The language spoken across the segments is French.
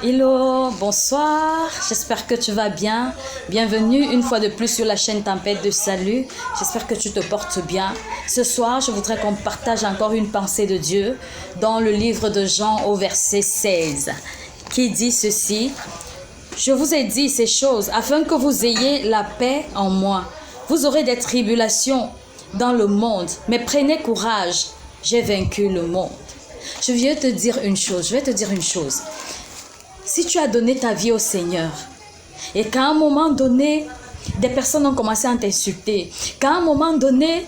Hello, bonsoir, j'espère que tu vas bien. Bienvenue une fois de plus sur la chaîne Tempête de Salut. J'espère que tu te portes bien. Ce soir, je voudrais qu'on partage encore une pensée de Dieu dans le livre de Jean au verset 16 qui dit ceci. Je vous ai dit ces choses afin que vous ayez la paix en moi. Vous aurez des tribulations dans le monde, mais prenez courage, j'ai vaincu le monde. Je vais te dire une chose. Si tu as donné ta vie au Seigneur et qu'à un moment donné, des personnes ont commencé à t'insulter, qu'à un moment donné,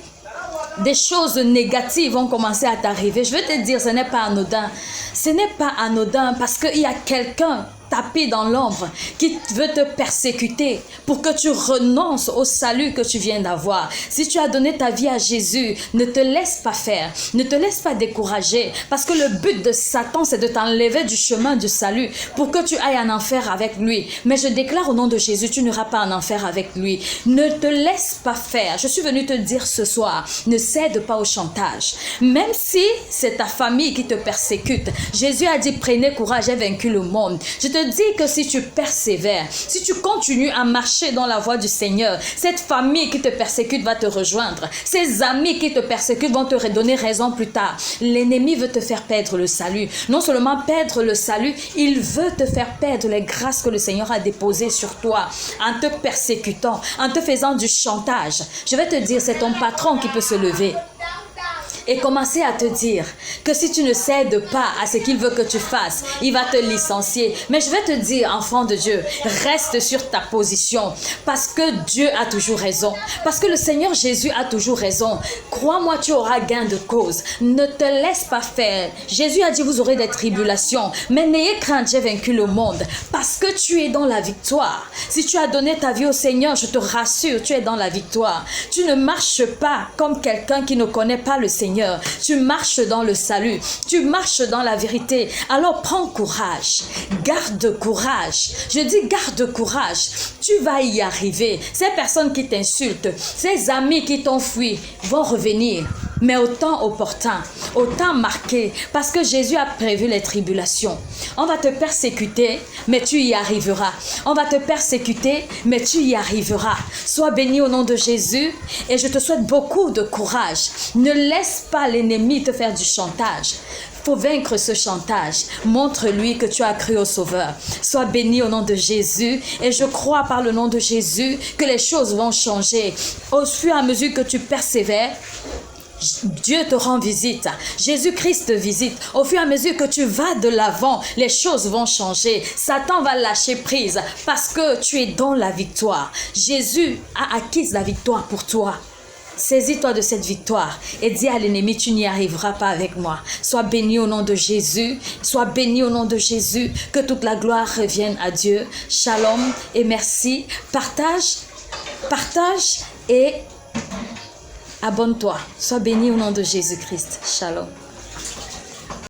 des choses négatives ont commencé à t'arriver, je vais te dire, ce n'est pas anodin. Ce n'est pas anodin parce qu'il y a quelqu'un tapé dans l'ombre qui veut te persécuter pour que tu renonces au salut que tu viens d'avoir. Si tu as donné ta vie à Jésus, ne te laisse pas faire, ne te laisse pas décourager parce que le but de Satan c'est de t'enlever du chemin du salut pour que tu ailles en enfer avec lui. Mais je déclare au nom de Jésus, tu n'iras pas en enfer avec lui. Ne te laisse pas faire. Je suis venue te dire ce soir, ne cède pas au chantage. Même si c'est ta famille qui te persécute, Jésus a dit prenez courage, j'ai vaincu le monde. Je te dis que si tu persévères, si tu continues à marcher dans la voie du Seigneur, cette famille qui te persécute va te rejoindre. Ces amis qui te persécutent vont te redonner raison plus tard. L'ennemi veut te faire perdre le salut. Non seulement perdre le salut, il veut te faire perdre les grâces que le Seigneur a déposées sur toi en te persécutant, en te faisant du chantage. Je vais te dire, c'est ton patron qui peut se lever et commencer à te dire que si tu ne cèdes pas à ce qu'il veut que tu fasses, il va te licencier. Mais je vais te dire, enfant de Dieu, reste sur ta position parce que Dieu a toujours raison. Parce que le Seigneur Jésus a toujours raison. Crois-moi, tu auras gain de cause. Ne te laisse pas faire. Jésus a dit, vous aurez des tribulations. Mais n'ayez crainte, j'ai vaincu le monde. Parce que tu es dans la victoire. Si tu as donné ta vie au Seigneur, je te rassure, tu es dans la victoire. Tu ne marches pas comme quelqu'un qui ne connaît pas le Seigneur. Tu marches dans le salut, tu marches dans la vérité. Alors prends courage, garde courage. Je dis garde courage, tu vas y arriver. Ces personnes qui t'insultent, ces amis qui t'ont fui vont revenir, mais au temps opportun, au temps marqué, parce que Jésus a prévu les tribulations. On va te persécuter, mais tu y arriveras. On va te persécuter, mais tu y arriveras. Sois béni au nom de Jésus et je te souhaite beaucoup de courage. Ne laisse pas l'ennemi te faire du chantage. Il faut vaincre ce chantage. Montre-lui que tu as cru au Sauveur. Sois béni au nom de Jésus et je crois par le nom de Jésus que les choses vont changer. Au fur et à mesure que tu persévères, Dieu te rend visite, Jésus-Christ te visite. Au fur et à mesure que tu vas de l'avant, les choses vont changer. Satan va lâcher prise parce que tu es dans la victoire. Jésus a acquis la victoire pour toi. Saisis-toi de cette victoire et dis à l'ennemi, tu n'y arriveras pas avec moi. Sois béni au nom de Jésus. Sois béni au nom de Jésus. Que toute la gloire revienne à Dieu. Shalom et merci. Partage et abonne-toi. Sois béni au nom de Jésus-Christ. Shalom.